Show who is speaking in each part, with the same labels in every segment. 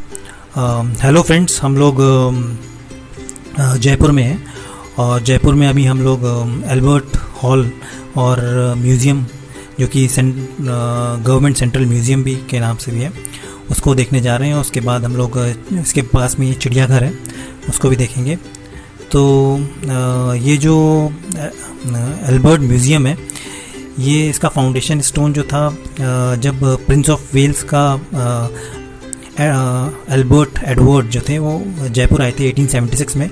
Speaker 1: Hello friends, हम लोग जयपुर में हैं और जयपुर में अभी हम लोग एल्बर्ट हॉल और म्यूज़ियम जो कि गवर्नमेंट सेंट्रल म्यूज़ियम भी के नाम से भी है, उसको देखने जा रहे हैं। उसके बाद हम लोग इसके पास में ये चिड़ियाघर है, उसको भी देखेंगे। तो ये जो एल्बर्ट म्यूज़ियम है, ये इसका फाउंडेशन स्टोन जो था जब प्रिंस ऑफ वेल्स का एल्बर्ट एडवर्ड जो थे वो जयपुर आए थे 1876 में,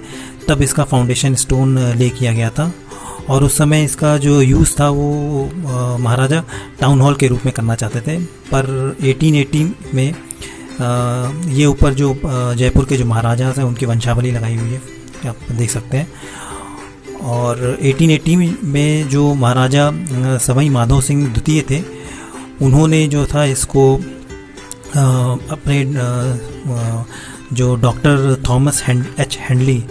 Speaker 1: तब इसका फाउंडेशन स्टोन ले किया गया था। और उस समय इसका जो यूज़ था वो महाराजा टाउन हॉल के रूप में करना चाहते थे, पर 1880 में ये ऊपर जो जयपुर के जो महाराजा हैं उनकी वंशावली लगाई हुई है, आप देख सकते हैं। और 1880 में जो महाराजा सवाई माधो सिंह द्वितीय थे, उन्होंने जो था इसको अपने जो डॉक्टर थॉमस एच हैंडली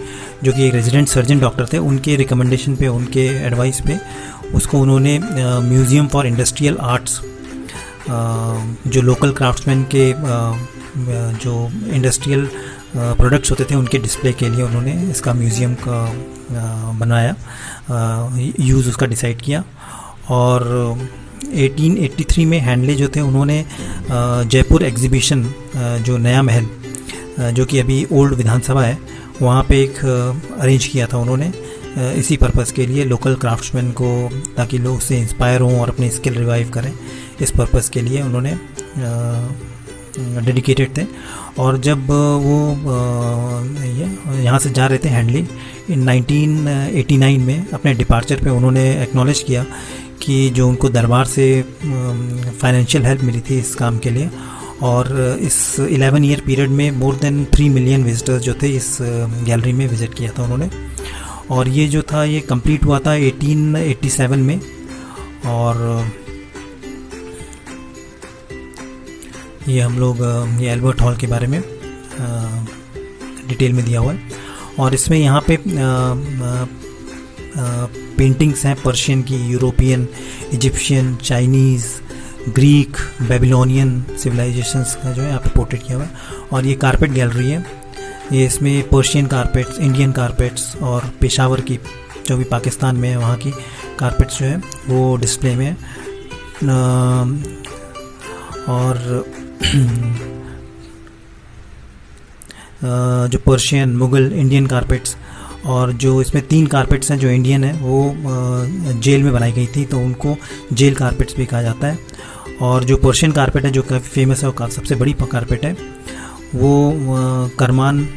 Speaker 1: जो कि एक रेजिडेंट सर्जन डॉक्टर थे, उनके रिकमेंडेशन पे, उनके एडवाइस पे उसको उन्होंने म्यूज़ियम फॉर इंडस्ट्रियल आर्ट्स, जो लोकल क्राफ्ट्समैन के जो इंडस्ट्रियल प्रोडक्ट्स होते थे उनके डिस्प्ले के लिए उन्होंने इसका म्यूज़ियम का बनाया, यूज़ उसका डिसाइड किया। और 1883 में हैंडले जो थे उन्होंने जयपुर एग्जीबिशन, जो नया महल जो कि अभी ओल्ड विधानसभा है, वहाँ पे एक अरेंज किया था उन्होंने इसी पर्पज़ के लिए, लोकल क्राफ्ट्समैन को, ताकि लोग उससे इंस्पायर हों और अपनी स्किल रिवाइव करें, इस पर्पज़ के लिए उन्होंने डेडिकेटेड थे। और जब वो यहाँ से जा रहे थे हैंडली इन 1989 में अपने डिपार्चर पे, उन्होंने एक्नॉलेज किया कि जो उनको दरबार से फाइनेंशियल हेल्प मिली थी इस काम के लिए, और इस 11 ईयर पीरियड में मोर देन 3 मिलियन विजिटर्स जो थे इस गैलरी में विज़िट किया था उन्होंने। और ये जो था ये कंप्लीट हुआ था 1887 में। और ये हम लोग ये एल्बर्ट हॉल के बारे में डिटेल में दिया हुआ है। और इसमें यहाँ पे पेंटिंग्स हैं पर्शियन की, European, Egyptian, Chinese, Greek, Babylonian civilizations का जो है यहाँ पे पोर्ट्रेट किया हुआ है। और ये कारपेट गैलरी है, ये इसमें पर्शियन कारपेट्स, इंडियन कारपेट्स और पेशावर की जो भी पाकिस्तान में है वहाँ की कारपेट्स जो है वो डिस्प्ले में है। और जो पर्शियन, मुग़ल, इंडियन कारपेट्स, और जो इसमें 3 कारपेट्स हैं जो इंडियन है वो जेल में बनाई गई थी, तो उनको जेल कारपेट्स भी कहा जाता है। और जो पर्शियन कारपेट है जो काफ़ी फेमस है, वो सबसे बड़ी कारपेट है, वो करमान,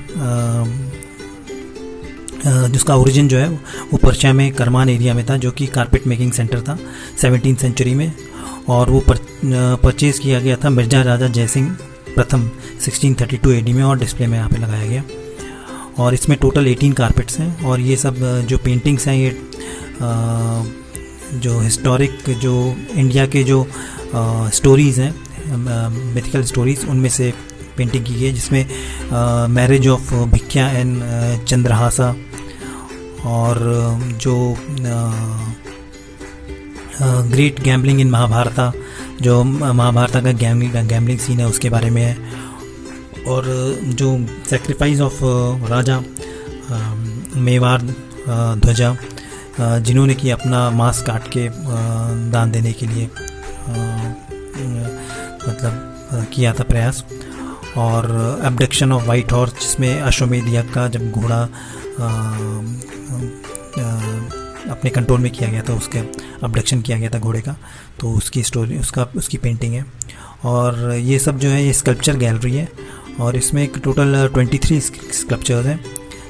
Speaker 1: जिसका ओरिजिन जो है वो पर्शिया में करमान एरिया में था, जो कि कारपेट मेकिंग सेंटर था 17वीं सेंचुरी में। और वो परचेज़ किया गया था मिर्ज़ा राजा जयसिंह प्रथम 1632 AD में, और डिस्प्ले में यहाँ पे लगाया गया। और इसमें टोटल 18 कारपेट्स हैं। और ये सब जो पेंटिंग्स हैं, ये जो हिस्टोरिक, जो इंडिया के जो स्टोरीज़ हैं, मिथिकल स्टोरीज़, उनमें से पेंटिंग की गई है, जिसमें मैरिज ऑफ भिक्या एंड चंद्रहासा, और जो ग्रेट गैम्बलिंग इन महाभारता, जो महाभारता का गैम्बलिंग सीन है उसके बारे में है। और जो सेक्रीफाइस ऑफ राजा मेवाड़ ध्वजा, जिन्होंने कि अपना मांस काट के दान देने के लिए मतलब किया था प्रयास। और एब्डक्शन ऑफ वाइट हॉर्स, जिसमें अश्वमेध यज्ञ का जब घोड़ा अपने कंट्रोल में किया गया था, उसके अब्डक्शन किया गया था घोड़े का, तो उसकी स्टोरी, उसकी पेंटिंग है। और ये सब जो है ये स्कल्पचर गैलरी है, और इसमें एक टोटल 23 स्कल्पचर्स हैं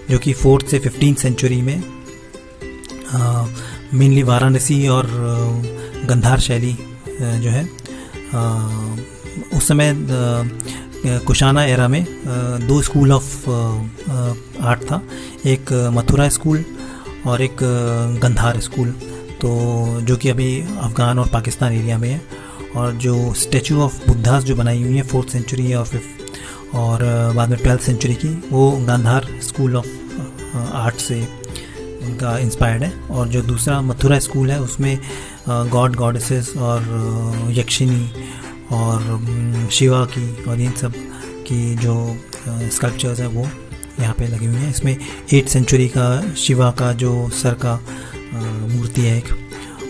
Speaker 1: जो कि 4th से 15th सेंचुरी में मेनली वाराणसी और गंधार शैली जो है, उस समय कुशाना एरा में 2 स्कूल ऑफ आर्ट था, एक मथुरा स्कूल और एक गंधार स्कूल, तो जो कि अभी अफ़गान और पाकिस्तान एरिया में है। और जो स्टैचू ऑफ बुद्धास जो बनाई हुई है 4th सेंचुरी और बाद में 12th सेंचुरी की, वो गांधार स्कूल ऑफ आर्ट से उनका इंस्पायर्ड है। और जो दूसरा मथुरा स्कूल है उसमें गॉड गॉडेसेस और यक्षिनी और शिवा की और इन सब की जो स्कल्पचर्स हैं वो यहाँ पे लगी हुई हैं। इसमें 8th सेंचुरी का शिवा का जो सर का मूर्ति है एक,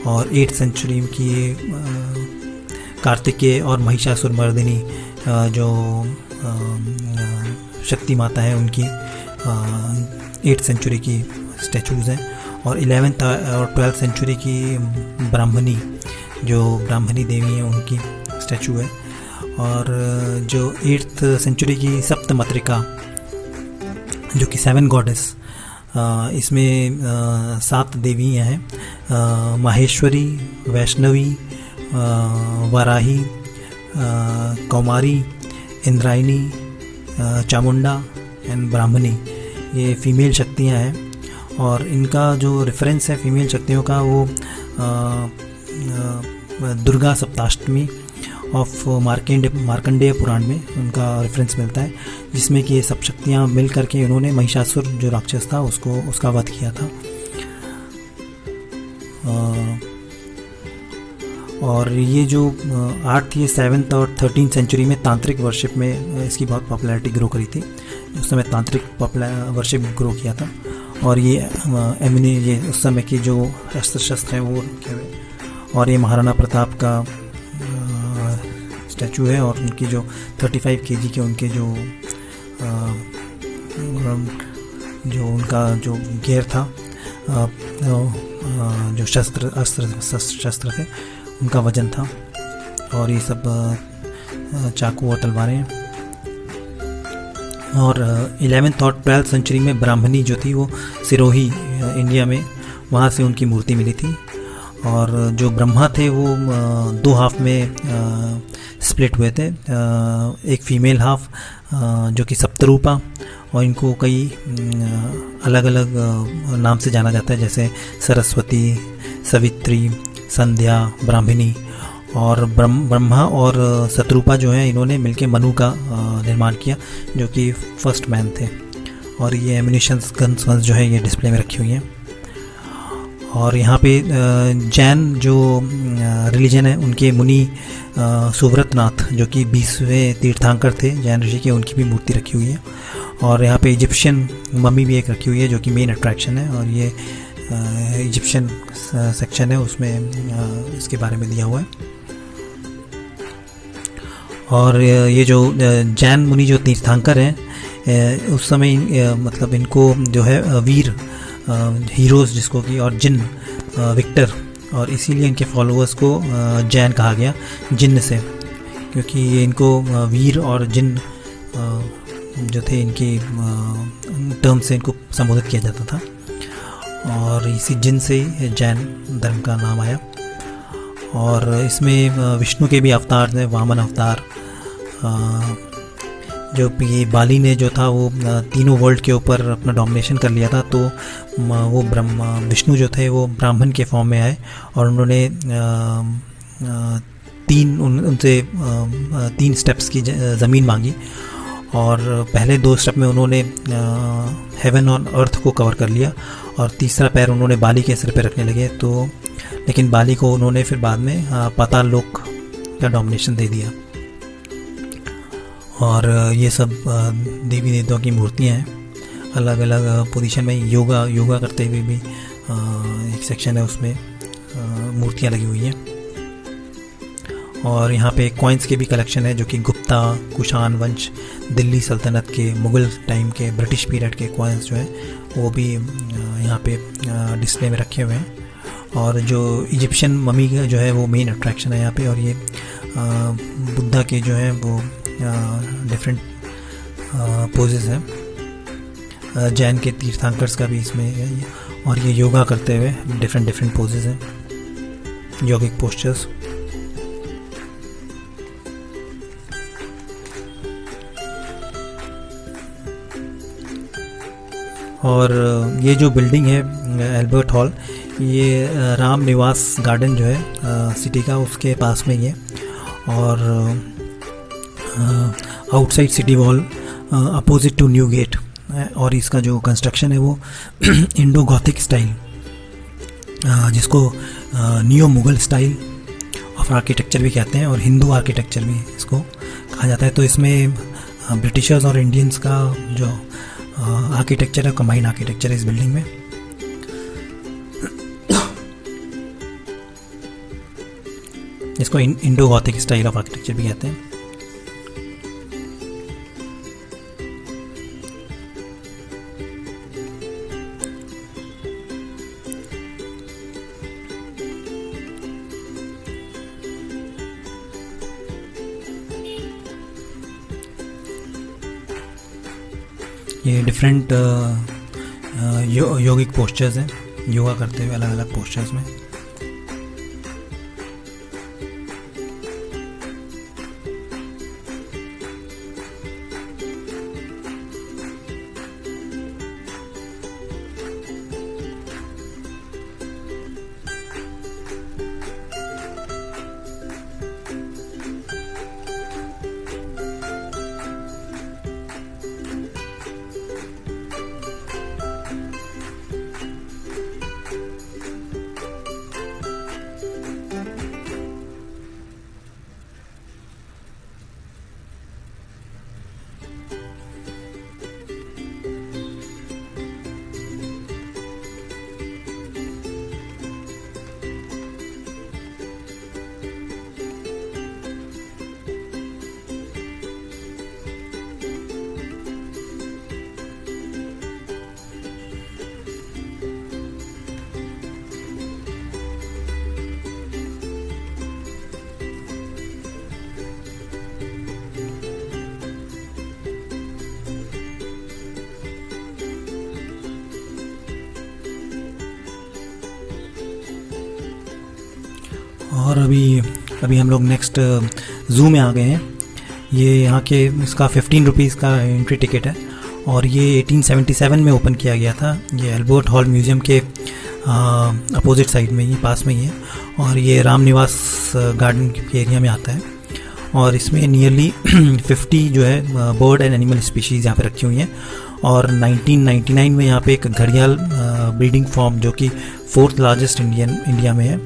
Speaker 1: और 8th सेंचुरी की कार्तिकेय और महिषासुरमर्दिनी जो शक्ति माता है उनकी 8th सेंचुरी की स्टैचूज़ हैं। और 11th और 12th सेंचुरी की ब्राह्मणी जो ब्राह्मणी देवी हैं उनकी स्टैचू है। और जो 8th सेंचुरी की सप्तमातृका जो कि 7 गॉडेस, इसमें 7 देवियाँ हैं, माहेश्वरी, वैष्णवी, वाराही, कौमारी, इंद्रायणी, चामुंडा एंड ब्राह्मणी, ये फीमेल शक्तियाँ हैं। और इनका जो रेफरेंस है फीमेल शक्तियों का वो दुर्गा सप्ताष्टमी ऑफ मार्कंडेय पुराण में उनका रेफरेंस मिलता है, जिसमें कि ये सब शक्तियाँ मिल करके उन्होंने महिषासुर जो राक्षस था उसका वध किया था। और ये जो आर्ट थी 7th और 13th सेंचुरी में तांत्रिक वर्शिप में इसकी बहुत पॉपुलैरिटी ग्रो करी थी। उस समय तांत्रिक वर्शिप ग्रो किया था। और ये उस समय की जो अस्त्र शस्त्र हैं वो रखे हुए। और ये महाराणा प्रताप का स्टैचू है, और उनकी जो 35 kg के उनके जो उनका जो गियर था, जो शस्त्र थे उनका वजन था। और ये सब चाकू और तलवारें हैं। और 11th और 12th सेंचुरी में ब्राह्मणी जो थी वो सिरोही इंडिया में, वहाँ से उनकी मूर्ति मिली थी। और जो ब्रह्मा थे वो 2 हाफ में स्प्लिट हुए थे, एक फीमेल हाफ जो कि सप्तरूपा, और इनको कई अलग अलग नाम से जाना जाता है, जैसे सरस्वती, सवित्री, संध्या, ब्राह्मणी। और ब्रह्मा और शत्रुपा जो है इन्होंने मिलकर मनु का निर्माण किया, जो कि फर्स्ट मैन थे। और ये एम्यूनिशंस गन्स जो है ये डिस्प्ले में रखी हुई हैं। और यहाँ पे जैन जो रिलीजन है उनके मुनि सुव्रतनाथ जो कि 20वें तीर्थंकर थे जैन ऋषि के, उनकी भी मूर्ति रखी हुई है। और यहाँ पे इजिप्शियन मम्मी भी एक रखी हुई है जो कि मेन अट्रैक्शन है। और ये इजिप्शियन सेक्शन है, उसमें इसके बारे में दिया हुआ है। और ये जो जैन मुनि जो तीर्थंकर हैं उस समय मतलब इनको जो है वीर हीरोज़ जिसको कि, और जिन विक्टर, और इसीलिए इनके फॉलोअर्स को जैन कहा गया जिन्न से, क्योंकि ये इनको वीर और जिन जो थे इनकी टर्म से इनको संबोधित किया जाता था। और इसी जिन से ही जैन धर्म का नाम आया। और इसमें विष्णु के भी अवतार थे, वामन अवतार, जो ये बाली ने जो था वो तीनों वर्ल्ड के ऊपर अपना डोमिनेशन कर लिया था, तो वो विष्णु जो थे वो ब्राह्मण के फॉर्म में आए। और उन्होंने उनसे 3 स्टेप्स की ज़मीन मांगी। और पहले 2 स्टेप में उन्होंने हेवन और अर्थ को कवर कर लिया, और तीसरा पैर उन्होंने बाली के सिर पे रखने लगे। तो लेकिन बाली को उन्होंने फिर बाद में पाताल लोक का डोमिनेशन दे दिया। और ये सब देवी देवताओं की मूर्तियाँ हैं अलग अलग पोजीशन में। योगा करते हुए भी एक सेक्शन है, उसमें मूर्तियाँ लगी हुई हैं। और यहाँ पे कॉइन्स के भी कलेक्शन है, जो कि गुप्ता, कुषाण वंश, दिल्ली सल्तनत के, मुग़ल टाइम के, ब्रिटिश पीरियड के कॉइन्स जो हैं वो भी यहाँ पे डिस्प्ले में रखे हुए हैं। और जो इजिप्शियन मम्मी का जो है वो मेन अट्रैक्शन है यहाँ पे। और ये बुद्धा के जो है वो डिफरेंट पोजेस हैं, जैन के तीर्थंकर्स का भी इसमें है। और ये योगा करते हुए डिफरेंट पोजेस हैं, योगिक पोस्चर्स। और ये जो बिल्डिंग है एल्बर्ट हॉल, ये राम निवास गार्डन जो है सिटी का, उसके पास में ही है। और outside city wall opposite to New Gate. और इसका जो कंस्ट्रक्शन है वो इंडो गॉथिक स्टाइल, जिसको neo Mughal style of architecture भी कहते हैं, और हिंदू आर्किटेक्चर भी इसको कहा जाता है। तो इसमें ब्रिटिशर्स और इंडियंस का जो आर्किटेक्चर है, कंबाइंड आर्किटेक्चर है इस बिल्डिंग में। इसको Indo Gothic style of architecture भी कहते हैं। ये डिफरेंट योगिक पोस्चर्स हैं, योगा करते हुए अलग अलग पोस्चर्स में। और अभी हम लोग नेक्स्ट ज़ू में आ गए हैं। ये यहाँ के इसका 15 रुपीज़ का एंट्री टिकट है और ये 1877 में ओपन किया गया था। ये अल्बर्ट हॉल म्यूज़ियम के अपोजिट साइड में ही, पास में ही है, और ये राम निवास गार्डन के एरिया में आता है। और इसमें नियरली 50 जो है बर्ड एंड एनिमल स्पीशीज़ यहाँ पे रखी हुई हैं। और 1999 में यहाँ पे एक घड़ियाल ब्रीडिंग फार्म जो कि 4th लार्जेस्ट इंडिया में है,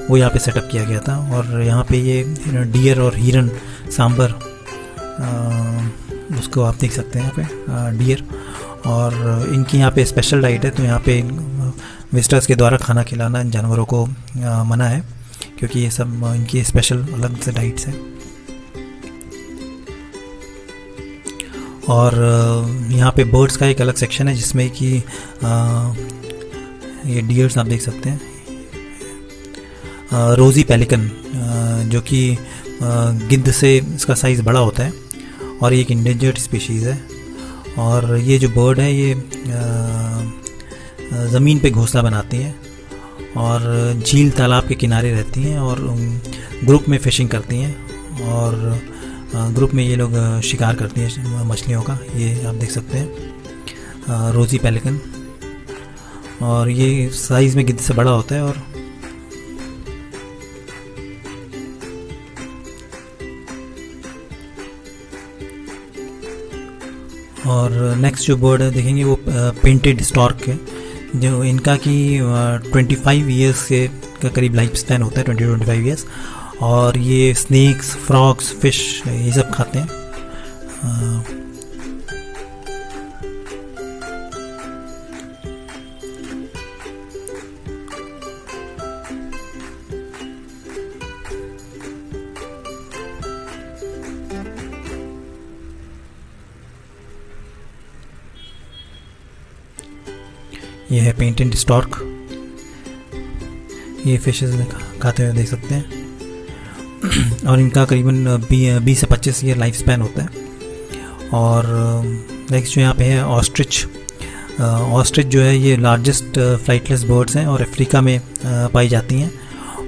Speaker 1: वो यहाँ पे सेटअप किया गया था। और यहाँ पे ये डियर और हिरन सांबर, उसको आप देख सकते हैं यहाँ पे डियर, और इनकी यहाँ पे स्पेशल डाइट है। तो यहाँ पे विजिटर्स के द्वारा खाना खिलाना इन जानवरों को मना है, क्योंकि ये सब इनकी स्पेशल अलग से डाइट्स हैं। और यहाँ पे बर्ड्स का एक अलग सेक्शन है जिसमें कि ये डियर्स आप देख सकते हैं, रोज़ी पेलिकन, जो कि गिद्ध से इसका साइज़ बड़ा होता है और ये एक इंडेंजर्ड स्पीशीज़ है। और ये जो बर्ड है ये ज़मीन पे घोंसला बनाती हैं और झील तालाब के किनारे रहती हैं और ग्रुप में फ़िशिंग करती हैं और ग्रुप में ये लोग शिकार करती हैं मछलियों का। ये आप देख सकते हैं रोज़ी पेलिकन, और ये साइज़ में गिद्ध से बड़ा होता है। और नेक्स्ट जो बर्ड है देखेंगे वो पेंटेड स्टॉर्क है, जो इनका कि 25 ईयर्स के का करीब लाइफ स्पैन होता है, 20-25 ईयर्स। और ये स्नेक्स, फ्रॉग्स, फिश ये सब खाते हैं। ये है पेंटेड स्टॉर्क, ये फिशेस खाते हुए देख सकते हैं। और इनका करीबन 20 से 25 ईयर लाइफ स्पैन होता है। और नेक्स्ट जो यहाँ पे है ऑस्ट्रिच। ऑस्ट्रिच जो है ये लार्जेस्ट फ्लाइटलेस बर्ड्स हैं और अफ्रीका में पाई जाती हैं,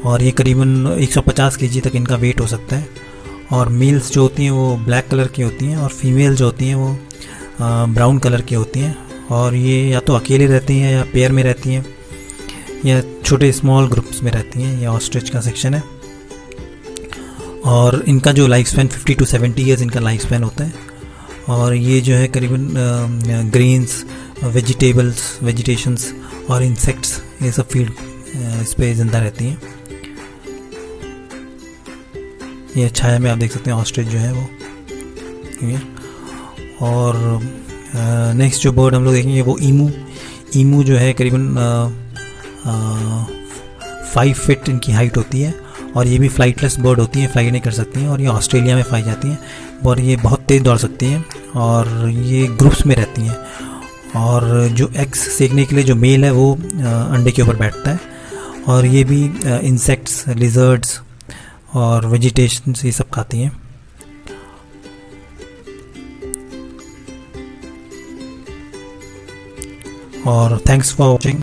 Speaker 1: और ये करीबन 150 केजी तक इनका वेट हो सकता है। और मेल्स जो होती हैं वो ब्लैक कलर की होती हैं और फीमेल जो होती हैं वो ब्राउन कलर की होती हैं। और ये या तो अकेले रहती हैं या पेयर में रहती हैं या छोटे स्मॉल ग्रुप्स में रहती हैं। ये ऑस्ट्रिच का सेक्शन है। और इनका जो लाइफ स्पैन 50 to 70 ईयर्स इनका लाइफ स्पैन होता है। और ये जो है करीबन ग्रेन्स, वेजिटेबल्स, वेजिटेशंस और इंसेक्ट्स ये सब फीड इस पर ज़िंदा रहती हैं। ये छाया में आप देख सकते हैं ऑस्ट्रिच जो है वो। और नेक्स्ट जो बर्ड हम लोग देखेंगे वो ईमू जो है करीबन 5 फीट इनकी हाइट होती है, और ये भी फ्लाइटलेस बर्ड होती हैं, फ्लाई नहीं कर सकती हैं, और ये ऑस्ट्रेलिया में पाई जाती हैं, और ये बहुत तेज़ दौड़ सकती हैं, और ये ग्रुप्स में रहती हैं। और जो एग्स सेकने के लिए जो मेल है वो अंडे के ऊपर बैठता है, और ये भी इंसेक्ट्स, लिजर्ड्स और वेजिटेशन ये सब खाती हैं। और थैंक्स फॉर वॉचिंग।